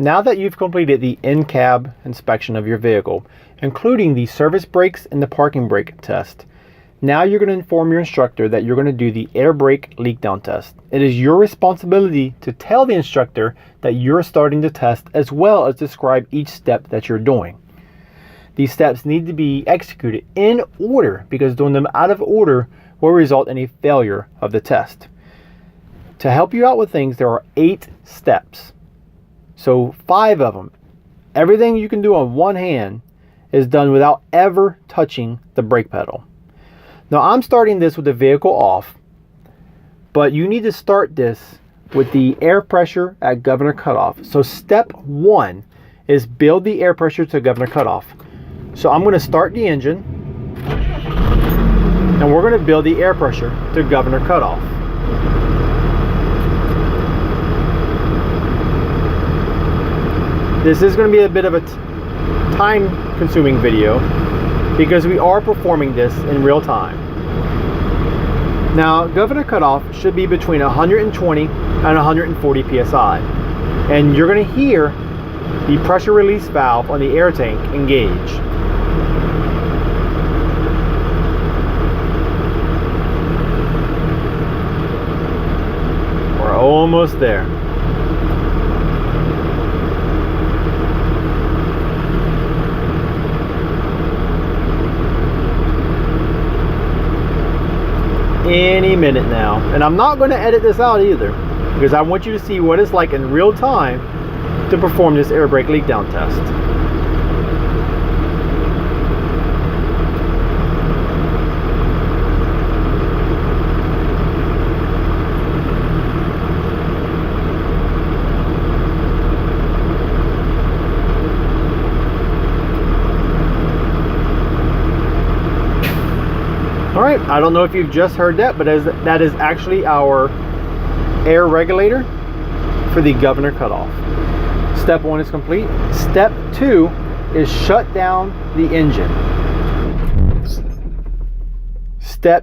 Now that you've completed the in-cab inspection of your vehicle, including the service brakes and the parking brake test, now you're going to inform your instructor that you're going to do the air brake leak down test. It is your responsibility to tell the instructor that you're starting the test, as well as describe each step that you're doing. These steps need to be executed in order, because doing them out of order will result in a failure of the test. To help you out with things, there are 8 steps. So 5 of them, everything you can do on one hand, is done without ever touching the brake pedal. Now I'm starting this with the vehicle off, but you need to start this with the air pressure at governor cutoff. So step 1 is build the air pressure to governor cutoff. So I'm going to start the engine, and we're going to build the air pressure to governor cutoff. This is going to be a bit of a time-consuming video because we are performing this in real time. Now, governor cutoff should be between 120 and 140 psi, and you're going to hear the pressure release valve on the air tank engage. We're almost there. Any minute now, and I'm not going to edit this out either, because I want you to see what it's like in real time to perform this air brake leak down test. Alright, I don't know if you've just heard that, but that is actually our air regulator for the governor cutoff. Step 1 is complete. Step 2 is shut down the engine.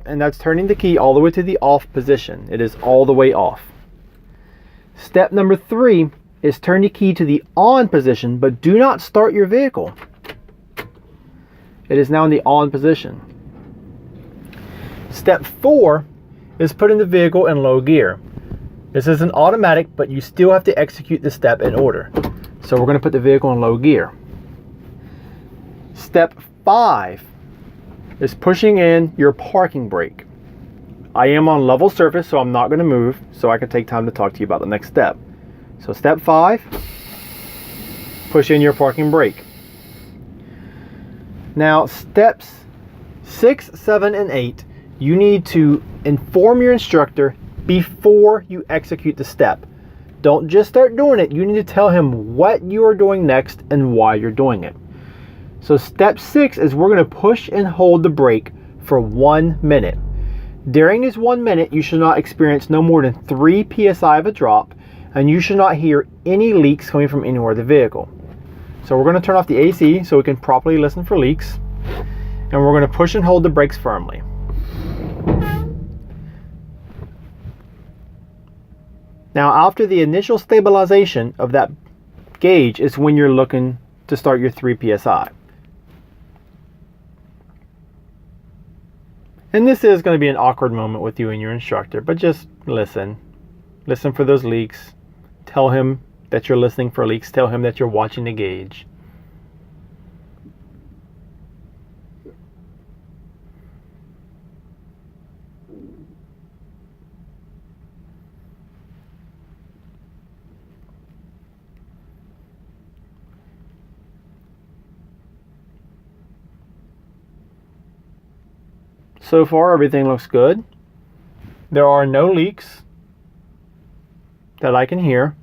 And that's turning the key all the way to the off position. It is all the way off. Step number 3 is turn the key to the on position, but do not start your vehicle. It is now in the on position. Step 4 is putting the vehicle in low gear. This is an automatic, but you still have to execute the step in order. So we're going to put the vehicle in low gear. Step 5 is pushing in your parking brake. I am on level surface, so I'm not going to move, so I can take time to talk to you about the next step. So step 5, push in your parking brake. Now steps 6, 7, and 8, you need to inform your instructor before you execute the step. Don't just start doing it. You need to tell him what you are doing next and why you're doing it. So step 6 is we're going to push and hold the brake for 1 minute. During this 1 minute, you should not experience no more than 3 psi of a drop, and you should not hear any leaks coming from anywhere in the vehicle. So we're going to turn off the AC so we can properly listen for leaks, and we're going to push and hold the brakes firmly. Now, after the initial stabilization of that gauge is when you're looking to start your 3 psi. And this is going to be an awkward moment with you and your instructor, but just listen. Listen for those leaks. Tell him that you're listening for leaks. Tell him that you're watching the gauge. So far, everything looks good. There are no leaks that I can hear,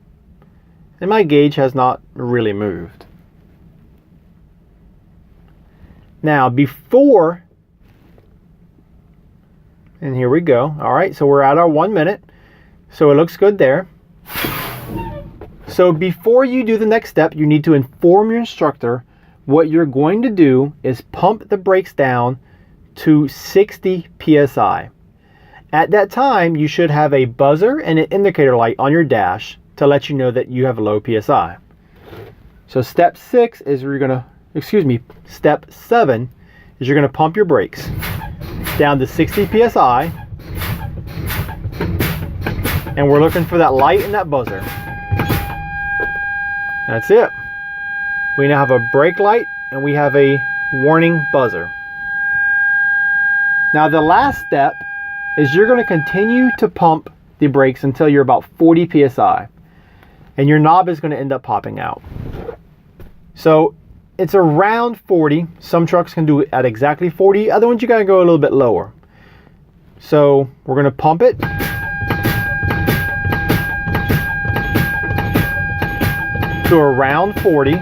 and my gauge has not really moved. Now, before, and here we go. All right, so we're at our 1 minute, so it looks good there. So before you do the next step, you need to inform your instructor what you're going to do is pump the brakes down to 60 psi. At that time, you should have a buzzer and an indicator light on your dash to let you know that you have low psi. So step 6 is you're gonna, step 7 is you're gonna pump your brakes down to 60 psi, and we're looking for that light and that buzzer. That's it. We now have a brake light and we have a warning buzzer. Now the last step is you're going to continue to pump the brakes until you're about 40 psi, and your knob is going to end up popping out. So it's around 40. Some trucks can do it at exactly 40. Other ones you got to go a little bit lower. So we're going to pump it. To around 40.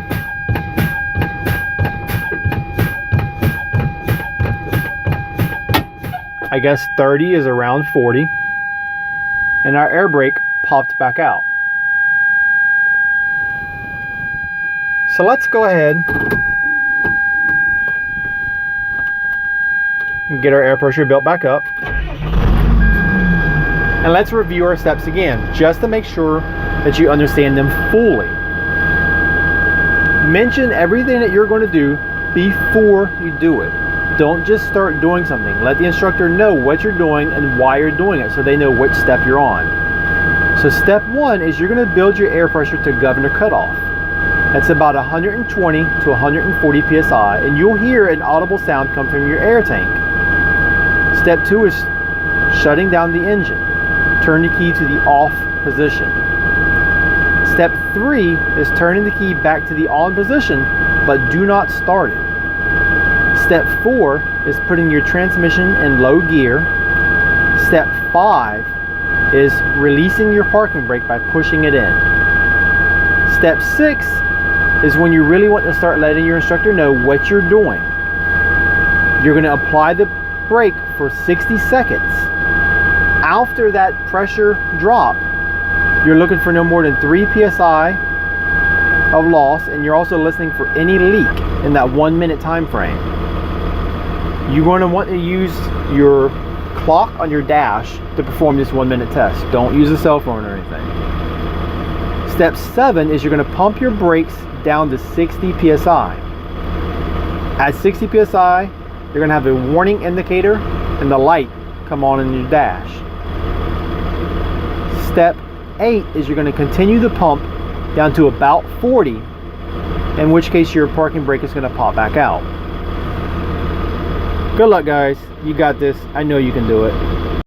I guess 30 is around 40. And our air brake popped back out. So let's go ahead and get our air pressure built back up. And let's review our steps again, just to make sure that you understand them fully. Mention everything that you're going to do before you do it. Don't just start doing something. Let the instructor know what you're doing and why you're doing it, so they know which step you're on. So step 1 is you're going to build your air pressure to governor cutoff. That's about 120 to 140 psi, and you'll hear an audible sound come from your air tank. Step 2 is shutting down the engine. Turn the key to the off position. Step 3 is turning the key back to the on position, but do not start it. Step 4 is putting your transmission in low gear. Step 5 is releasing your parking brake by pushing it in. Step 6 is when you really want to start letting your instructor know what you're doing. You're going to apply the brake for 60 seconds. After that pressure drop, you're looking for no more than 3 psi of loss, and you're also listening for any leak in that 1 minute time frame. You're going to want to use your clock on your dash to perform this 1 minute test. Don't use a cell phone or anything. Step 7 is you're going to pump your brakes down to 60 psi. At 60 psi, you're going to have a warning indicator and the light come on in your dash. Step 8 is you're going to continue the pump down to about 40, in which case your parking brake is going to pop back out. Good luck, guys. You got this. I know you can do it.